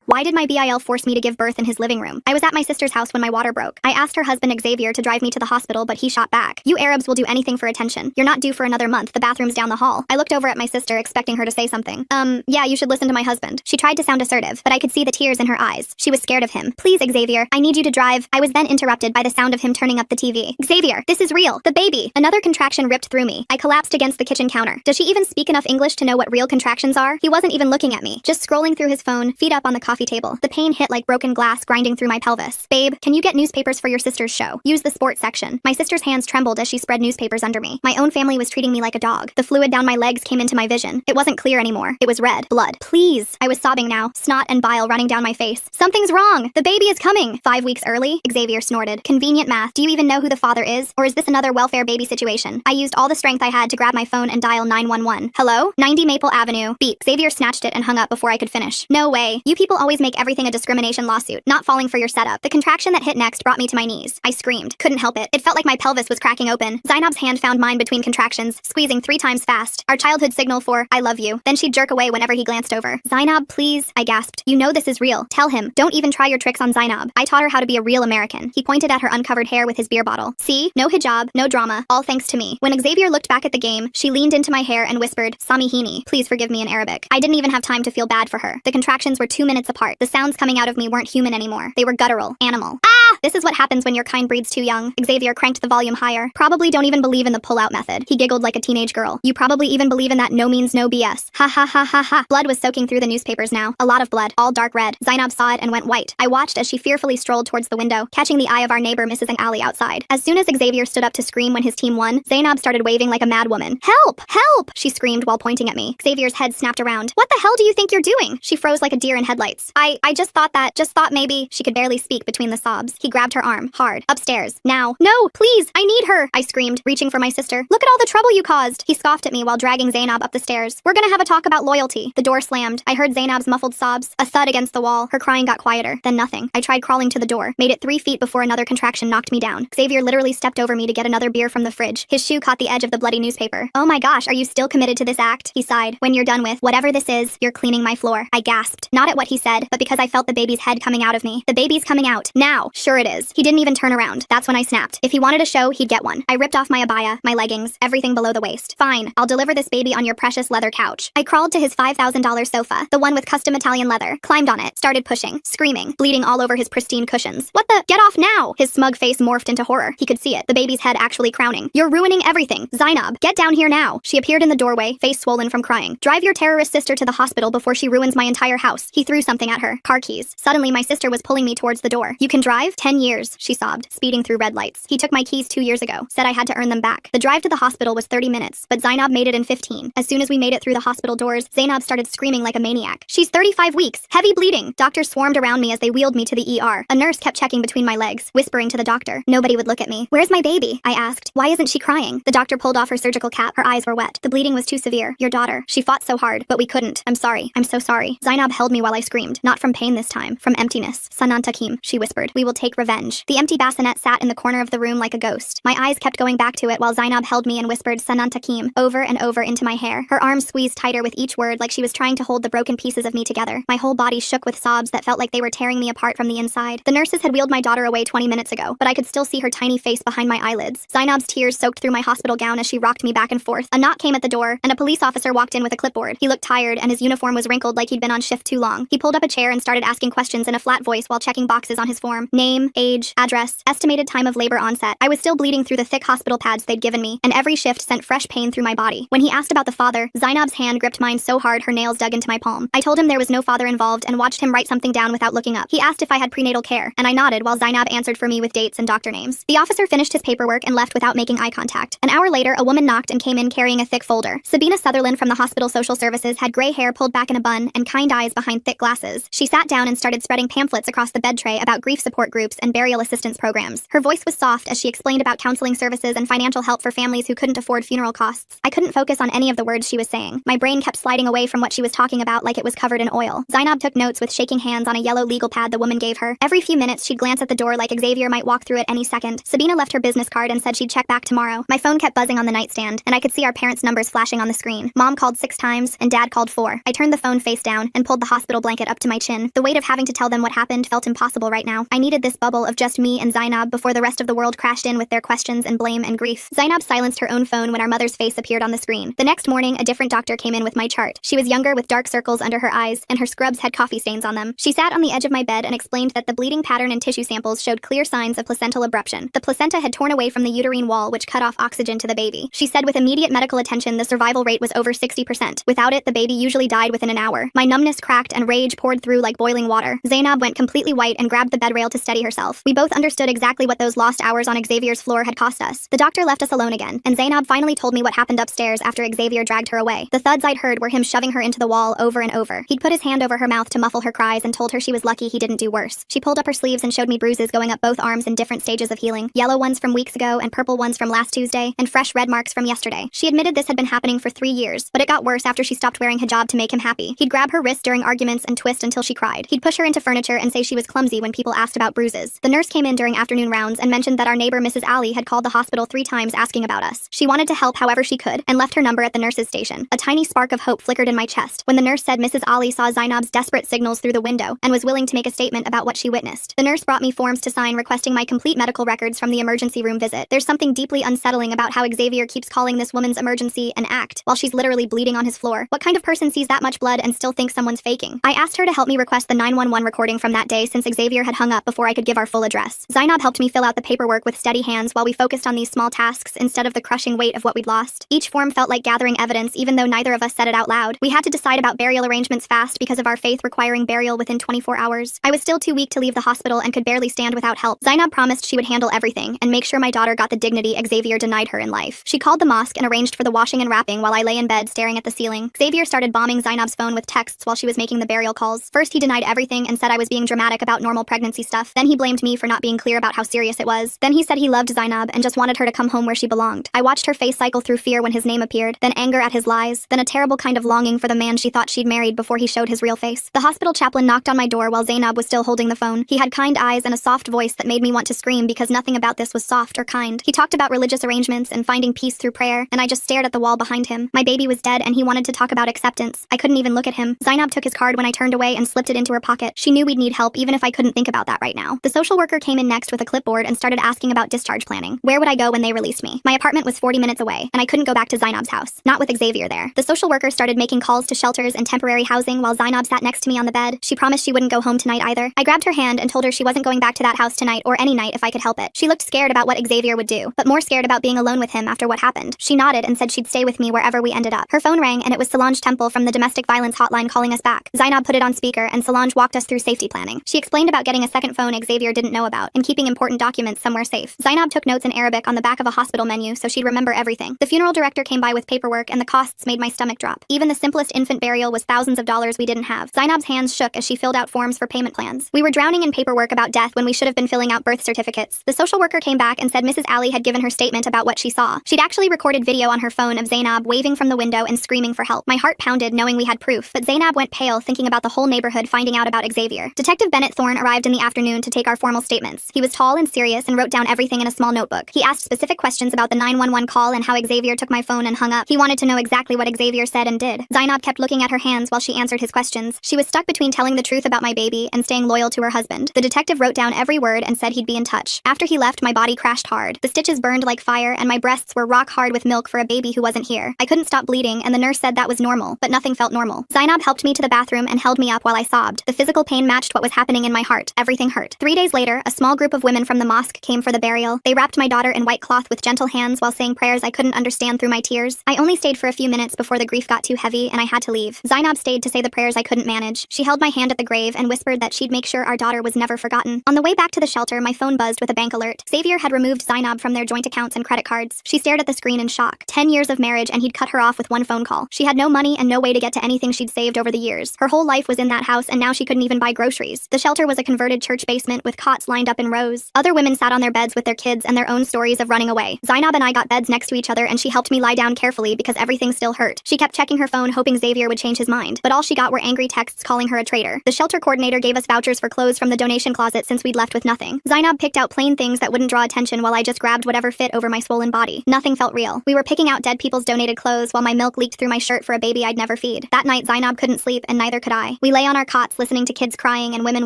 Why did my BIL force me to give birth in his living room? I was at my sister's house when my water broke. I asked her husband Xavier to drive me to the hospital, but he shot back. You Arabs will do anything for attention. You're not due for another month. The bathroom's down the hall. I looked over at my sister, expecting her to say something. Yeah, you should listen to my husband. She tried to sound assertive, but I could see the tears in her eyes. She was scared of him. Please, Xavier, I need you to drive. I was then interrupted by the sound of him turning up the TV. Xavier, this is real. The baby. Another contraction ripped through me. I collapsed against the kitchen counter. Does she even speak enough English to know what real contractions are? He wasn't even looking at me, just scrolling through his phone, feet up on the coffee table. The pain hit like broken glass grinding through my pelvis. Babe, can you get newspapers for your sister's show? Use the sports section. My sister's hands trembled as she spread newspapers under me. My own family was treating me like a dog. The fluid down my legs came into my vision. It wasn't clear anymore. It was red. Blood. Please. I was sobbing now, snot and bile running down my face. Something's wrong. The baby is coming. 5 weeks early? Xavier snorted. Convenient math. Do you even know who the father is? Or is this another welfare baby situation? I used all the strength I had to grab my phone and dial 911. Hello? 90 Maple Avenue. Beep. Xavier snatched it and hung up before I could finish. No way. You people always make everything a discrimination lawsuit, not falling for your setup. The contraction that hit next brought me to my knees. I screamed. Couldn't help it. It felt like my pelvis was cracking open. Zainab's hand found mine between contractions, squeezing 3 times fast. Our childhood signal for, I love you. Then she'd jerk away whenever he glanced over. Zainab, please, I gasped. You know this is real. Tell him. Don't even try your tricks on Zainab. I taught her how to be a real American. He pointed at her uncovered hair with his beer bottle. See? No hijab, no drama, all thanks to me. When Xavier looked back at the game, she leaned into my hair and whispered, Samihini, please forgive me in Arabic. I didn't even have time to feel bad for her. The contractions were 2 minutes apart. The sounds coming out of me weren't human anymore. They were guttural, animal. Ah! This is what happens when your kind breeds too young. Xavier cranked the volume higher. Probably don't even believe in the pull-out method. He giggled like a teenage girl. You probably even believe in that no means no BS. Ha ha ha ha ha. Blood was soaking through the newspapers now. A lot of blood, all dark red. Zainab saw it and went white. I watched as she fearfully strolled towards the window, catching the eye of our neighbor Mrs. Ali outside. As soon as Xavier stood up to scream when his team won, Zainab started waving like a mad woman. Help! Help! She screamed while pointing at me. Xavier's head snapped around. What the hell do you think you're doing? She froze like a deer in headlights. I just thought maybe. She could barely speak between the sobs. He grabbed her arm, hard. Upstairs. Now. No, please, I need her, I screamed, reaching for my sister. Look at all the trouble you caused. He scoffed at me while dragging Zainab up the stairs. We're gonna have a talk about loyalty. The door slammed. I heard Zainab's muffled sobs, a thud against the wall. Her crying got quieter, then nothing. I tried crawling to the door, made it 3 feet before another contraction knocked me down. Xavier literally stepped over me to get another beer from the fridge. His shoe caught the edge of the bloody newspaper. Oh my gosh, are you still committed to this act? He sighed. When you're done with whatever this is, you're cleaning my floor. I gasped. Not at what he said, but because I felt the baby's head coming out of me. The baby's coming out. Now. Sure it is. He didn't even turn around. That's when I snapped. If he wanted a show, he'd get one. I ripped off my abaya, my leggings, everything below the waist. Fine, I'll deliver this baby on your precious leather couch. I crawled to his $5,000 sofa, the one with custom Italian leather, climbed on it, started pushing, screaming, bleeding all over his pristine cushions. What the? Get off now! His smug face morphed into horror. He could see it, the baby's head actually crowning. You're ruining everything. Zainab, get down here now. She appeared in the doorway, face swollen from crying. Drive your terrorist sister to the hospital before she ruins my entire house. He threw something at her. Car keys. Suddenly, my sister was pulling me towards the door. You can drive? 10 years, she sobbed, speeding through red lights. He took my keys 2 years ago, said I had to earn them back. The drive to the hospital was 30 minutes, but Zainab made it in 15. As soon as we made it through the hospital doors, Zainab started screaming like a maniac. She's 35 weeks, heavy bleeding. Doctors swarmed around me as they wheeled me to the ER. A nurse kept checking between my legs, whispering to the doctor. Nobody would look at me. Where's my baby? I asked. Why isn't she crying? The doctor pulled off her surgical cap. Her eyes were wet. The bleeding was too severe. Your daughter. She fought so hard, but we couldn't. I'm sorry. I'm so sorry. Zainab held me while I screamed. Not from pain this time. From emptiness. Sanan Takim, she whispered. We will take revenge. The empty bassinet sat in the corner of the room like a ghost. My eyes kept going back to it while Zainab held me and whispered Sanan Takim over and over into my hair. Her arms squeezed tighter with each word like she was trying to hold the broken pieces of me together. My whole body shook with sobs that felt like they were tearing me apart from the inside. The nurses had wheeled my daughter away 20 minutes ago, but I could still see her tiny face behind my eyelids. Zainab's tears soaked through my hospital gown as she rocked me back and forth. A knock came at the door, and a police officer walked in with a clipboard. He looked tired, and his uniform was wrinkled like he'd been on shift too long. He pulled up a chair and started asking questions in a flat voice while checking boxes on his form. Name, age, address, estimated time of labor onset. I was still bleeding through the thick hospital pads they'd given me, and every shift sent fresh pain through my body. When he asked about the father, Zainab's hand gripped mine so hard her nails dug into my palm. I told him there was no father involved and watched him write something down without looking up. He asked if I had prenatal care, and I nodded while Zainab answered for me with dates and doctor names. The officer finished his paperwork and left without making eye contact. An hour later, a woman knocked and came in carrying a thick folder. Sabina Sutherland from the hospital social services had gray hair pulled back in a bun and kind eyes behind thick glasses. She sat down and started spreading pamphlets across the bed tray about grief support groups and burial assistance programs. Her voice was soft as she explained about counseling services and financial help for families who couldn't afford funeral costs. I couldn't focus on any of the words she was saying. My brain kept sliding away from what she was talking about like it was covered in oil. Zainab took notes with shaking hands on a yellow legal pad the woman gave her. Every few minutes, she'd glance at the door like Xavier might walk through it any second. Sabina left her business card and said she'd check back tomorrow. My phone kept buzzing on the nightstand, and I could see our parents' numbers flashing on the screen. Mom called 6 times, and Dad called 4. I turned the phone face down and pulled the hospital blanket up up to my chin. The weight of having to tell them what happened felt impossible right now. I needed this bubble of just me and Zainab before the rest of the world crashed in with their questions and blame and grief. Zainab silenced her own phone when our mother's face appeared on the screen. The next morning, a different doctor came in with my chart. She was younger with dark circles under her eyes, and her scrubs had coffee stains on them. She sat on the edge of my bed and explained that the bleeding pattern and tissue samples showed clear signs of placental abruption. The placenta had torn away from the uterine wall, which cut off oxygen to the baby. She said with immediate medical attention, the survival rate was over 60%. Without it, the baby usually died within an hour. My numbness cracked and rage poured through like boiling water. Zainab went completely white and grabbed the bed rail to steady herself. We both understood exactly what those lost hours on Xavier's floor had cost us. The doctor left us alone again, and Zainab finally told me what happened upstairs after Xavier dragged her away. The thuds I'd heard were him shoving her into the wall over and over. He'd put his hand over her mouth to muffle her cries and told her she was lucky he didn't do worse. She pulled up her sleeves and showed me bruises going up both arms in different stages of healing. Yellow ones from weeks ago and purple ones from last Tuesday, and fresh red marks from yesterday. She admitted this had been happening for 3 years, but it got worse after she stopped wearing hijab to make him happy. He'd grab her wrist during arguments and twist until she cried. He'd push her into furniture and say she was clumsy when people asked about bruises. The nurse came in during afternoon rounds and mentioned that our neighbor Mrs. Ali had called the hospital 3 times asking about us. She wanted to help however she could and left her number at the nurse's station. A tiny spark of hope flickered in my chest when the nurse said Mrs. Ali saw Zainab's desperate signals through the window and was willing to make a statement about what she witnessed. The nurse brought me forms to sign requesting my complete medical records from the emergency room visit. There's something deeply unsettling about how Xavier keeps calling this woman's emergency an act while she's literally bleeding on his floor. What kind of person sees that much blood and still thinks someone's faking? I asked her to help me request the 911 recording from that day since Xavier had hung up before I could give our full address. Zainab helped me fill out the paperwork with steady hands while we focused on these small tasks instead of the crushing weight of what we'd lost. Each form felt like gathering evidence even though neither of us said it out loud. We had to decide about burial arrangements fast because of our faith requiring burial within 24 hours. I was still too weak to leave the hospital and could barely stand without help. Zainab promised she would handle everything and make sure my daughter got the dignity Xavier denied her in life. She called the mosque and arranged for the washing and wrapping while I lay in bed staring at the ceiling. Xavier started bombing Zainab's phone with texts while she was making the burial calls. First he denied everything and said I was being dramatic about normal pregnancy stuff. Then he blamed me for not being clear about how serious it was. Then he said he loved Zainab and just wanted her to come home where she belonged. I watched her face cycle through fear when his name appeared, then anger at his lies, then a terrible kind of longing for the man she thought she'd married before he showed his real face. The hospital chaplain knocked on my door while Zainab was still holding the phone. He had kind eyes and a soft voice that made me want to scream because nothing about this was soft or kind. He talked about religious arrangements and finding peace through prayer, and I just stared at the wall behind him. My baby was dead and he wanted to talk about acceptance. I couldn't even look at him. Zainab took his card when I turned away and slipped it into her pocket. She knew we'd need help even if I couldn't think about that right now. The social worker came in next with a clipboard and started asking about discharge planning. Where would I go when they released me? My apartment was 40 minutes away, and I couldn't go back to Zainab's house. Not with Xavier there. The social worker started making calls to shelters and temporary housing while Zainab sat next to me on the bed. She promised she wouldn't go home tonight either. I grabbed her hand and told her she wasn't going back to that house tonight or any night if I could help it. She looked scared about what Xavier would do, but more scared about being alone with him after what happened. She nodded and said she'd stay with me wherever we ended up. Her phone rang and it was Solange Temple from the domestic violence hotline calling us back. Zainab put it on speaker and Solange walked us through safety planning. She explained about getting a second phone Xavier didn't know about and keeping important documents somewhere safe. Zainab took notes in Arabic on the back of a hospital menu so she'd remember everything. The funeral director came by with paperwork and the costs made my stomach drop. Even the simplest infant burial was thousands of dollars we didn't have. Zainab's hands shook as she filled out forms for payment plans. We were drowning in paperwork about death when we should have been filling out birth certificates. The social worker came back and said Mrs. Ali had given her statement about what she saw. She'd actually recorded video on her phone of Zainab waving from the window and screaming for help. My heart pounded knowing we had proof, but Zainab went pale thinking about the whole neighborhood finding out about Xavier. Detective Bennett Thorne arrived in the afternoon to take our formal statements. He was tall and serious and wrote down everything in a small notebook. He asked specific questions about the 911 call and how Xavier took my phone and hung up. He wanted to know exactly what Xavier said and did. Zainab kept looking at her hands while she answered his questions. She was stuck between telling the truth about my baby and staying loyal to her husband. The detective wrote down every word and said he'd be in touch. After he left, my body crashed hard. The stitches burned like fire and my breasts were rock hard with milk for a baby who wasn't here. I couldn't stop bleeding and the nurse said that was normal, but nothing felt normal. Zainab helped me to the bathroom and held me up while I sobbed. The physical pain matched what was happening in my heart. Everything hurt. 3 days later, a small group of women from the mosque came for the burial. They wrapped my daughter in white cloth with gentle hands while saying prayers I couldn't understand through my tears. I only stayed for a few minutes before the grief got too heavy and I had to leave. Zainab stayed to say the prayers I couldn't manage. She held my hand at the grave and whispered that she'd make sure our daughter was never forgotten. On the way back to the shelter, my phone buzzed with a bank alert. Xavier had removed Zainab from their joint accounts and credit cards. She stared at the screen in shock. 10 years of marriage and he'd cut her off with one phone call. She had no money and no way to get to anything she'd saved over the years. Her whole life was in that house and now she couldn't even buy groceries. The shelter was a converted church basement with cots lined up in rows. Other women sat on their beds with their kids and their own stories of running away. Zainab and I got beds next to each other and she helped me lie down carefully because everything still hurt. She kept checking her phone hoping Xavier would change his mind, but all she got were angry texts calling her a traitor. The shelter coordinator gave us vouchers for clothes from the donation closet since we'd left with nothing. Zainab picked out plain things that wouldn't draw attention while I just grabbed whatever fit over my swollen body. Nothing felt real. We were picking out dead people's donated clothes while my milk leaked through my shirt for a baby I'd never feed. That night Zainab couldn't sleep and neither could I. We lay on our cots listening to kids crying and women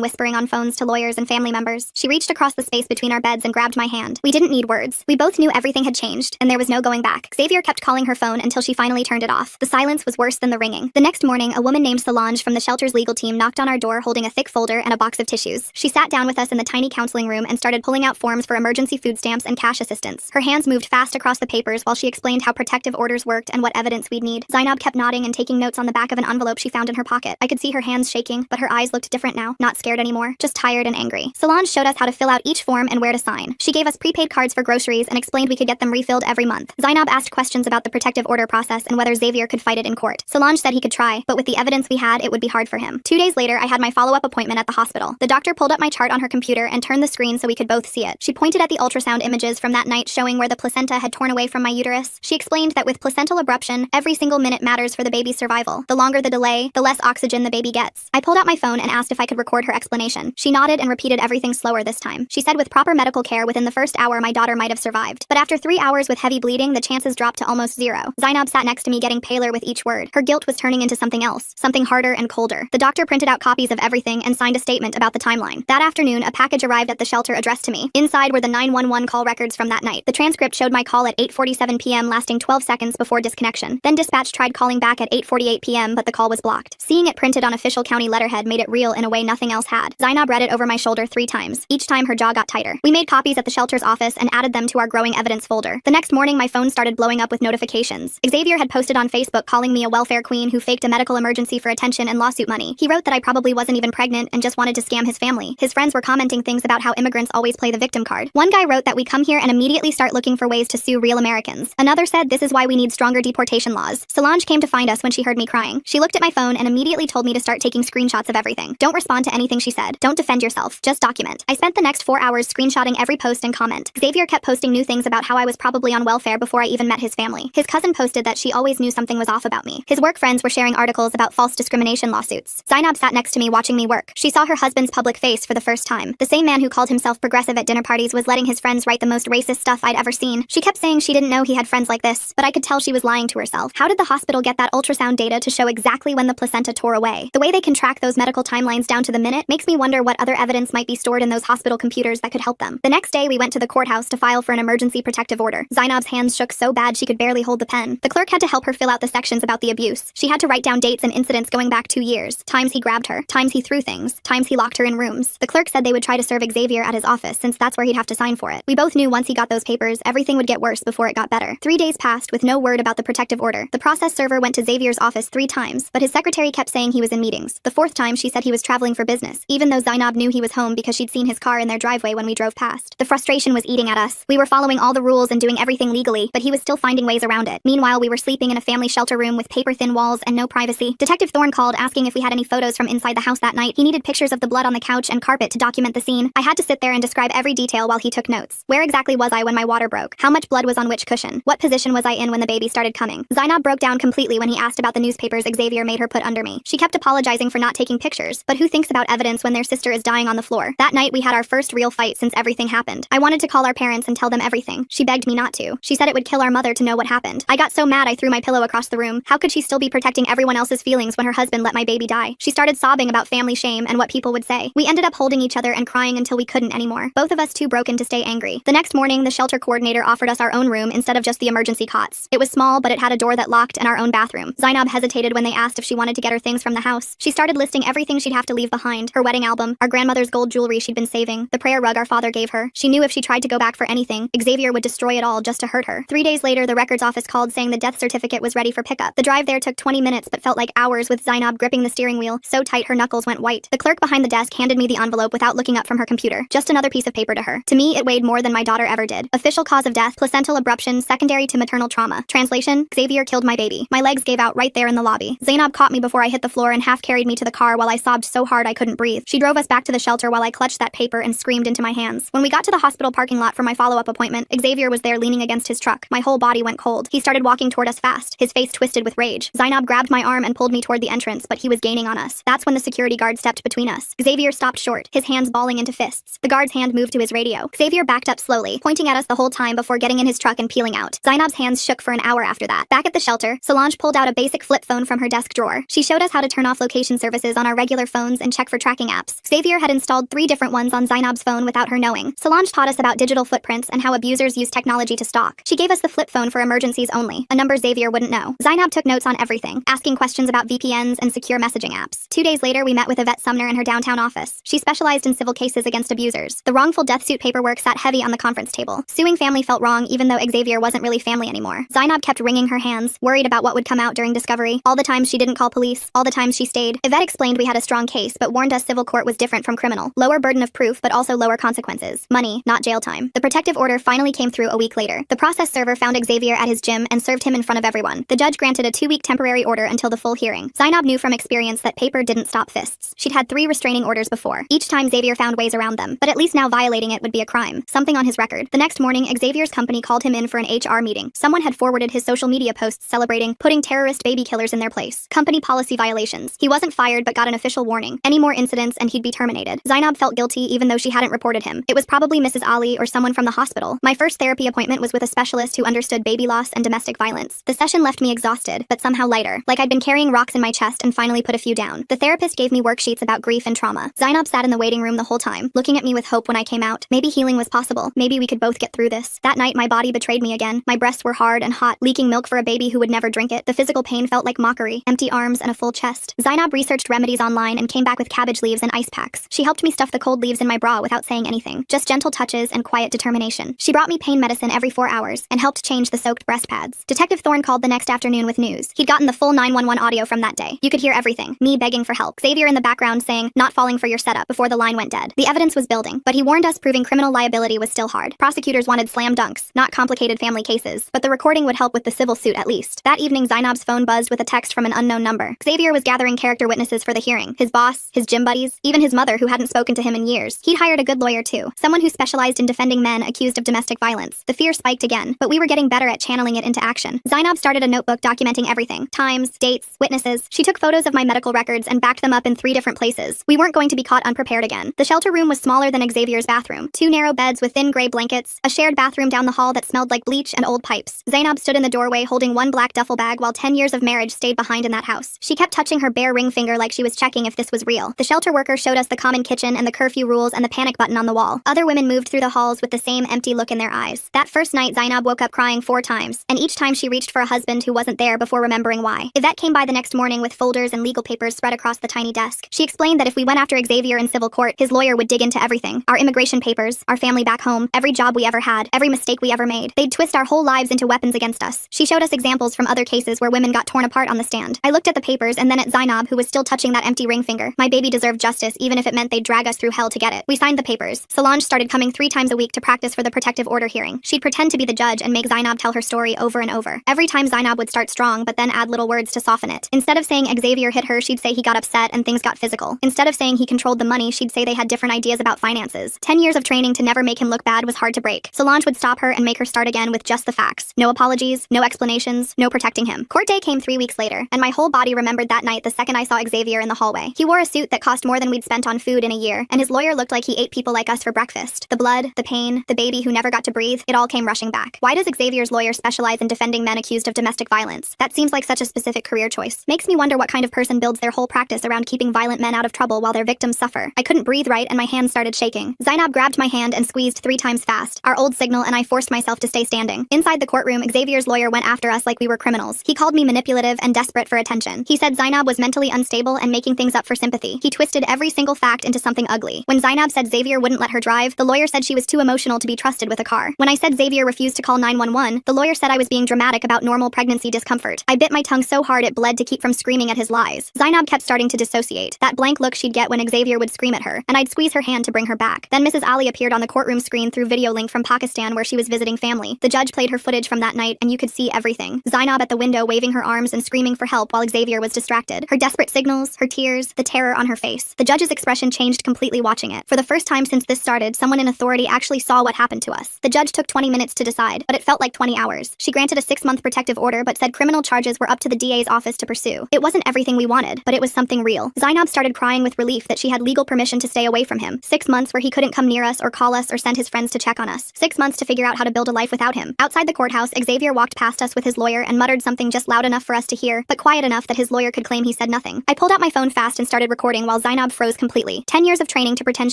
whispering on phones to lawyers and family members. She reached across the space between our beds and grabbed my hand. We didn't need words. We both knew everything had changed, and there was no going back. Xavier kept calling her phone until she finally turned it off. The silence was worse than the ringing. The next morning, a woman named Solange from the shelter's legal team knocked on our door holding a thick folder and a box of tissues. She sat down with us in the tiny counseling room and started pulling out forms for emergency food stamps and cash assistance. Her hands moved fast across the papers while she explained how protective orders worked and what evidence we'd need. Zainab kept nodding and taking notes on the back of an envelope she found in her pocket. I could see her hands shaking, but her eyes looked different now, not scared anymore, just tired and angry. Solange showed us how to fill out each form and where to sign. She gave us prepaid cards for groceries and explained we could get them refilled every month. Zainab asked questions about the protective order process and whether Xavier could fight it in court. Solange said he could try, but with the evidence we had, it would be hard for him. 2 days later, I had my follow-up appointment at the hospital. The doctor pulled up my chart on her computer and turned the screen so we could both see it. She pointed at the ultrasound images from that night showing where the placenta had torn away from my uterus. She explained that with placental abruption, every single minute matters for the baby's survival. The longer the delay, the less oxygen the baby gets. I pulled out my phone and asked if I could record her explanation. She nodded and repeated everything slower this time. She said with proper medical care within the first hour my daughter might have survived. But after 3 hours with heavy bleeding, the chances dropped to almost zero. Zainab sat next to me getting paler with each word. Her guilt was turning into something else, something harder and colder. The doctor printed out copies of everything and signed a statement about the timeline. That afternoon, a package arrived at the shelter addressed to me. Inside were the 911 call records from that night. The transcript showed my call at 8:47 p.m. lasting 12 seconds before disconnection. Then dispatch tried calling back at 8:48 p.m. but the call was blocked. Seeing it printed on official county letterhead made it real in a way nothing else had. Zainab read it over my shoulder 3 times. Each time her jaw got tighter. We made copies at the shelter's office and added them to our growing evidence folder. The next morning, my phone started blowing up with notifications. Xavier had posted on Facebook calling me a welfare queen who faked a medical emergency for attention and lawsuit money. He wrote that I probably wasn't even pregnant and just wanted to scam his family. His friends were commenting things about how immigrants always play the victim card. One guy wrote that we come here and immediately start looking for ways to sue real Americans. Another said this is why we need stronger deportation laws. Solange came to find us when she heard me crying. She looked at my phone and immediately told me to start taking screenshots of everything. Don't respond to anything she said. Don't defend yourself. Just document. I spent the next 4 hours screenshotting every post and comment. Xavier kept posting new things about how I was probably on welfare before I even met his family. His cousin posted that she always knew something was off about me. His work friends were sharing articles about false discrimination lawsuits. Zainab sat next to me watching me work. She saw her husband's public face for the first time. The same man who called himself progressive at dinner parties was letting his friends write the most racist stuff I'd ever seen. She kept saying she didn't know he had friends like this, but I could tell she was lying to herself. How did the hospital get that ultrasound data to show exactly when the placenta tore away? The way they can track those medical timelines down to the minute makes me wonder what other evidence might be stored in those hospital computers that could help them. The next day, we went to the courthouse to file for an emergency protective order. Zainab's hands shook so bad she could barely hold the pen. The clerk had to help her fill out the sections about the abuse. She had to write down dates and incidents going back 2 years. Times he grabbed her, times he threw things, times he locked her in rooms. The clerk said they would try to serve Xavier at his office since that's where he'd have to sign for it. We both knew once he got those papers, everything would get worse before it got better. 3 days passed with no word about the protective order. The process server went to Xavier's office 3 times, but his secretary kept saying he was in meetings. The 4th time, she said he was traveling for business, even though Zainab knew he was home because she'd seen his car in their driveway when we drove past. The frustration was eating at us. We were following all the rules and doing everything legally, but he was still finding ways around it. Meanwhile, we were sleeping in a family shelter room with paper-thin walls and no privacy. Detective Thorne called asking if we had any photos from inside the house that night. He needed pictures of the blood on the couch and carpet to document the scene. I had to sit there and describe every detail while he took notes. Where exactly was I when my water broke? How much blood was on which cushion? What position was I in when the baby started coming? Zainab broke down completely when he asked about the newspapers Xavier made her put under me. She kept apologizing for not taking pictures, but who thinks about evidence when their sister is dying on the floor? That night we had our first real fight since everything happened. I wanted to call our parents and tell them everything. She begged me not to. She said it would kill our mother to know what happened. I got so mad I threw my pillow across the room. How could she still be protecting everyone else's feelings when her husband let my baby die? She started sobbing about family shame and what people would say. We ended up holding each other and crying until we couldn't anymore. Both of us too broken to stay angry. The next morning, the shelter coordinator offered us our own room instead of just the emergency cots. It was small, but it had a door that locked and our own bathroom. Zainab hesitated when they asked if she wanted to get her things from the house. She started listing everything she'd have to leave behind. Her wedding album, our grandmother's gold jewelry she'd been saving, the prayer rug our father gave her. She knew if she tried to go back for anything, Xavier would destroy it all just to hurt her. 3 days later, the records office called saying the death certificate was ready for pickup. The drive there took 20 minutes but felt like hours with Zainab gripping the steering wheel so tight her knuckles went white. The clerk behind the desk handed me the envelope without looking up from her computer. Just another piece of paper to her. To me, it weighed more than my daughter ever did. Official cause of death, placental abruption, secondary to maternal trauma. Translation, Xavier killed my baby. My legs gave out right there in the lobby. Zainab caught me before I hit the floor and half carried me to the car while I sobbed so hard I couldn't breathe. She drove us back to the shelter while I clutched that paper and screamed into my hands. When we got to the hospital parking lot for my follow-up appointment, Xavier was there leaning against his truck. My whole body went cold. He started walking toward us fast, his face twisted with rage. Zainab grabbed my arm and pulled me toward the entrance, but he was gaining on us. That's when the security guard stepped between us. Xavier stopped short, his hands balling into fists. The guard's hand moved to his radio. Xavier backed up slowly, pointing at us the whole time before getting in his truck and peeling out. Zainab's hands shook for an hour after that. Back at the shelter, Solange pulled out a basic flip phone from her desk drawer. She showed us how to turn off location services on our regular phones and check for tracking apps. Xavier had installed 3 different ones on Zainab's phone without her knowing. Solange taught us about digital footprints and how abusers use technology to stalk. She gave us the flip phone for emergencies only, a number Xavier wouldn't know. Zainab took notes on everything, asking questions about VPNs and secure messaging apps. 2 days later, we met with Yvette Sumner in her downtown office. She specialized in civil cases against abusers. The wrongful death suit paperwork sat heavy on the conference table. Suing family felt wrong even though Xavier wasn't really family anymore. Zainab kept wringing her hands, worried about what would come out during discovery. All the times she didn't call police, all the times she stayed. Yvette explained we had a strong case, but warned us civil court was different from criminal. Lower burden of proof, but also lower consequences. Money, not jail time. The protective order finally came through a week later. The process server found Xavier at his gym and served him in front of everyone. The judge granted a 2-week temporary order until the full hearing. Zainab knew from experience that paper didn't stop fists. She'd had 3 restraining orders before. Each time Xavier found ways around them, but at least now violating it would be a crime. Something on his record. The next morning, Xavier's company called him in for an HR meeting. Someone had forwarded his social media posts celebrating putting terrorist baby killers in their place. Company policy violations. He wasn't fired but got an official warning. Any more incidents and he'd be terminated. Zainab felt guilty even though she hadn't reported him. It was probably Mrs. Ali or someone from the hospital. My first therapy appointment was with a specialist who understood baby loss and domestic violence. The session left me exhausted, but somehow lighter, like I'd been carrying rocks in my chest and finally put a few down. The therapist gave me worksheets about grief and trauma. Zainab sat in the waiting room the whole time, looking at me with hope when I came out. Maybe healing was possible. Maybe we could both get through this. That night, my body betrayed me again. My breasts were hard and hot, leaking milk for a baby who would never drink it. The physical pain felt like mockery, empty arms and a full chest. Zainab researched remedies online and came back with cabbage leaves and ice packs. She helped me stuff the cold leaves in my bra without saying anything. Just gentle touches and quiet determination. She brought me pain medicine every 4 hours and helped change the soaked breast pads. Detective Thorne called the next afternoon with news. He'd gotten the full 911 audio from that day. You could hear everything. Me begging for help. Xavier in the background saying, "Not falling for your setup," before the line went dead. The evidence was building, but he warned us proving criminal liability was still hard. Prosecutors wanted slam dunks, not complicated family cases, but the recording would help with the civil suit at least. That evening, Zainab's phone buzzed with a text from an unknown number. Xavier was gathering character witnesses for the hearing. His boss, his gym buddies, even his mother who hadn't spoken to him in years. He'd hired a good lawyer too, someone who specialized in defending men accused of domestic violence. The fear spiked again, but we were getting better at channeling it into action. Zainab started a notebook documenting everything. Times, dates, witnesses. She took photos of my medical records and backed them up in 3 different places. We weren't going to be caught unprepared again. The shelter room was smaller than Xavier's bathroom. 2 narrow beds with thin gray blankets, a shared bathroom down the hall that smelled like bleach and old pipes. Zainab stood in the doorway holding 1 black duffel bag while 10 years of marriage stayed behind in that house. She kept touching her bare ring finger like she was checking if this was real. The shelter worker showed us the common kitchen and the curfew rules and the panic button on the wall. Other women moved through the halls with the same empty look in their eyes. That first night, Zainab woke up crying 4 times, and each time she reached for a husband who wasn't there before remembering why. Yvette came by the next morning with folders and legal papers spread across the tiny desk. She explained that if we went after Xavier in civil court, his lawyer would dig into everything. Our immigration papers, our family back home, every job we ever had, every mistake we ever made. They'd twist our whole lives into weapons against us. She showed us examples from other cases where women got torn apart on the stand. I looked at the papers and then at Zainab, who was still touching that empty ring finger. My baby deserved justice, even if it meant they'd drag us through hell to get it. We signed the papers. Solange started coming 3 times a week to practice for the protective order hearing. She'd pretend to be the judge and make Zainab tell her story over and over. Every time Zainab would start strong, but then add little words to soften it. Instead of saying Xavier hit her, she'd say he got upset and things got physical. Instead of saying he controlled the money, she'd say they had different ideas about finances. 10 years of training to never make him look bad was hard to break. Solange would stop her and make her start again with just the facts. No apologies, no explanations, no protecting him. Court day came 3 weeks later, and my whole body remembered that night the second I saw Xavier in the hallway. He wore a suit that cost more than we'd spent on food in a year, and his lawyer looked like he ate people like us for breakfast. The blood, the pain, the baby who never got to breathe, it all came rushing back. Why does Xavier's lawyer specialize in defending men accused of domestic violence? That seems like such a specific career choice. Makes me wonder what kind of person builds their whole practice around keeping violent men out of trouble while their victims suffer. I couldn't breathe right and my hands started shaking. Zainab grabbed my hand and squeezed 3 times fast, our old signal, and I forced myself to stay standing. Inside the courtroom, Xavier's lawyer went after us like we were criminals. He called me manipulative and desperate for attention. He said Zainab was mentally unstable and making things up for sympathy. He twisted every single fact into something ugly. When Zainab said Xavier wouldn't let her drive, the lawyer said she was too emotional to be trusted with a car. When I said Xavier refused to call 911, the lawyer said I was being dramatic about normal pregnancy discomfort. I bit my tongue so hard it bled to keep from screaming at his lies. Zainab kept starting to dissociate, that blank look she'd get when Xavier would scream at her, and I'd squeeze her hand to bring her back. Then Mrs. Ali appeared on the courtroom screen through video link from Pakistan where she was visiting family. The judge played her footage from that night and you could see everything. Zainab at the window waving her arms and screaming for help while Xavier was distracted. Her desperate signals, her tears, the terror on her face. The judge's expression changed completely watching it. For the first time since this started, someone in authority actually saw what happened to us. The judge took 20 minutes to decide, but it felt like 20 hours. She granted a 6-month protective order but said criminal charges were up to the DA's office to pursue. It wasn't everything we wanted, but it was something real. Zainab started crying with relief that she had legal permission to stay away from him. 6 months where he couldn't come near us or call us or send his friends to check on us. 6 months to figure out how to build a life without him. Outside the courthouse, Xavier walked past us with his lawyer and muttered something just loud enough for us to hear, but quiet enough that his lawyer could claim he said nothing. I pulled out my phone fast and started recording while Zainab froze completely. 10 years of training to pretend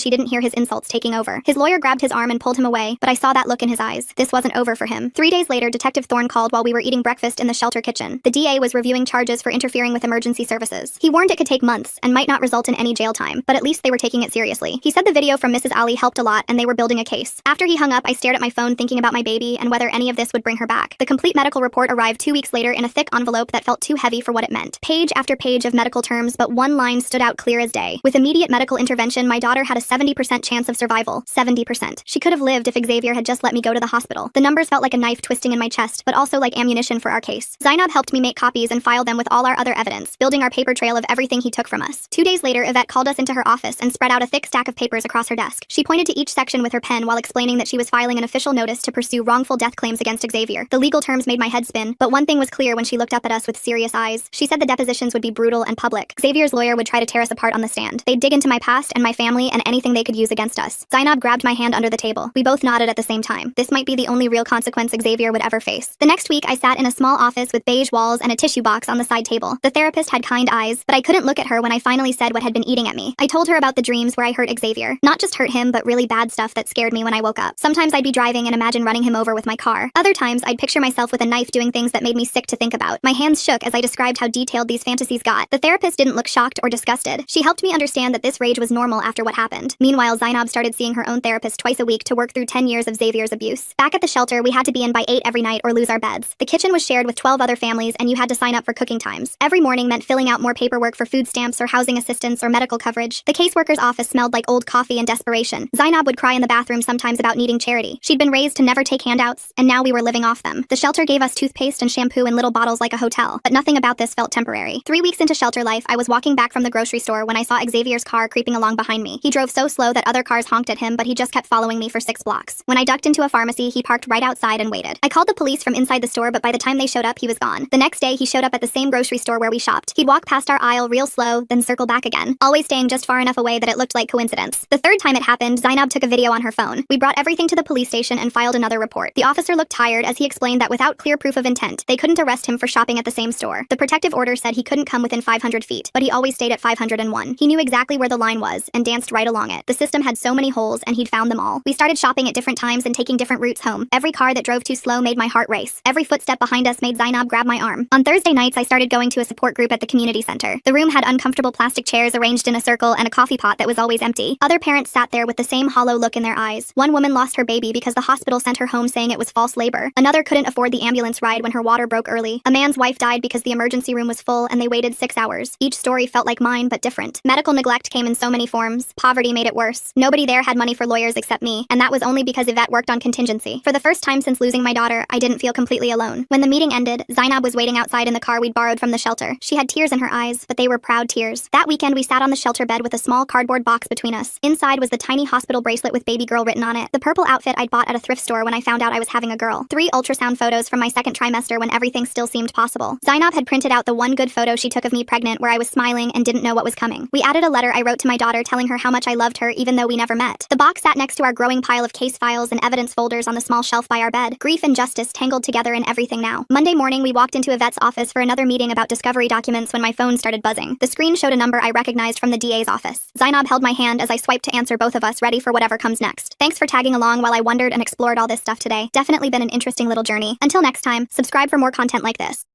she didn't hear his insults taking over. His lawyer grabbed his arm and pulled him away, but I saw that look in his eyes. This wasn't over for him. 3 days later, Detective Thorne called while we were eating breakfast in the shelter kitchen. The DA was reviewing charges for interfering with emergency services. He warned it could take months and might not result in any jail time, but at least they were taking it seriously. He said the video from Mrs. Ali helped a lot and they were building a case. After he hung up, I stared at my phone thinking about my baby and whether any of this would bring her back. The complete medical report arrived 2 weeks later in a thick envelope that felt too heavy for what it meant. Page after page of medical terms, but one line stood out clear as day. With immediate medical intervention, my daughter had a 70% chance of survival. 70%. She could have lived if Xavier had just let me go to the hospital. The numbers felt like a knife twisting in my chest, but also like ammunition for our case. Zainab helped me make copies and file them with all our other evidence, building our paper trail of everything he took from us. 2 days later, Yvette called us into her office and spread out a thick stack of papers across her desk. She pointed to each section with her pen while explaining that she was filing an official notice to pursue wrongful death claims against Xavier. The legal terms made my head spin, but one thing was clear when she looked up at us with serious eyes. She said the depositions would be brutal and public. Xavier's lawyer would try to tear us apart on the stand. They'd dig into my past and my family and anything they could use against us. Zainab grabbed my hand under the table. We both nodded at the same time. This might be the only real consequence Xavier would ever face. The next week, I sat in a small office with beige walls and a tissue box on the side table. The therapist had kind eyes, but I couldn't look at her when I finally said what had been eating at me. I told her about the dreams where I hurt Xavier. Not just hurt him, but really bad stuff that scared me when I woke up. Sometimes I'd be driving and imagine running him over with my car. Other times, I'd picture myself with a knife doing things that made me sick to think about. My hands shook as I described how detailed these fantasies got. The therapist didn't look shocked or disgusted. She helped me understand that this rage was normal after what happened. Meanwhile, Zainab started seeing her own therapist twice a week to work through 10 years of Xavier's abuse. Back at the shelter, we had to be in by 8 every night or lose our beds. The kitchen was shared with 12 other families and you had to sign up for cooking times. Every morning meant filling out more paperwork for food stamps or housing assistance or medical coverage. The caseworker's office smelled like old coffee and desperation. Zainab would cry in the bathroom sometimes about needing charity. She'd been raised to never take handouts, and now we were living off them. The shelter gave us toothpaste and shampoo in little bottles like a hotel, but nothing about this felt temporary. 3 weeks into shelter life, I was walking back from the grocery store when I saw Xavier's car creeping along behind me. He drove so slow that other cars honked at him, but he just kept following me for 6 blocks. When I ducked into a pharmacy, he parked right outside and waited. I called the police from inside the store, but by the time they showed up, he was gone. The next day, he showed up at the same grocery store where we shopped. He'd walk past our aisle real slow, then circle back again, always staying just far enough away that it looked like coincidence. The third time it happened, Zainab took a video on her phone. We brought everything to the police station and filed another report. The officer looked tired as he explained that without clear proof of intent, they couldn't arrest him for shopping at the same store. The protective order said he couldn't come within 500 feet, but he always stayed at 501. He knew exactly where the line was and danced right along it. The system had so many holes and he'd found them all. We started shopping at different times and taking different routes home. Every car that drove too slow made my heart race. Every footstep behind us made Zainab grab my arm. On Thursday nights, I started going to a support group at the community center. The room had uncomfortable plastic chairs arranged in a circle and a coffee pot that was always empty. Other parents sat there with the same hollow look in their eyes. One woman lost her baby because the hospital sent her home saying it was false labor. Another couldn't afford the ambulance ride when her water broke early. A man's wife died because the emergency room was full and they waited 6 hours. Each story felt like mine, but different. Medical neglect came in so many forms. Poverty made it worse. Nobody there had money for lawyers except me, and that was only because Yvette worked on contingency. For the first time since losing my daughter, I didn't feel completely alone. When the meeting ended, Zainab was waiting outside in the car we'd borrowed from the shelter. She had tears in her eyes, but they were proud tears. That weekend, we sat on the shelter bed with a small cardboard box between us. Inside was the tiny hospital bracelet with baby girl written on it, the purple outfit I'd bought at a thrift store when I found out I was having a girl, 3 ultrasound photos from my second trimester when everything still seemed possible. Zainab had printed out the one good photo she took of me pregnant where I was smiling and didn't know what was coming. We added a letter I wrote to my daughter telling her how much I loved her even though we never met. The box sat next to our growing pile of case files and evidence folders on the small shelf by our bed. Grief and justice tangled together in everything now. Monday morning, we walked into Yvette's office for another meeting about discovery documents when my phone started buzzing. The screen showed a number I recognized from the DA's office. Zainab held my hand as I swiped to answer both of us, ready for whatever comes next. Thanks for tagging along while I wondered and explored all this stuff today. Definitely been an interesting little journey. Until next time, subscribe for more content like this.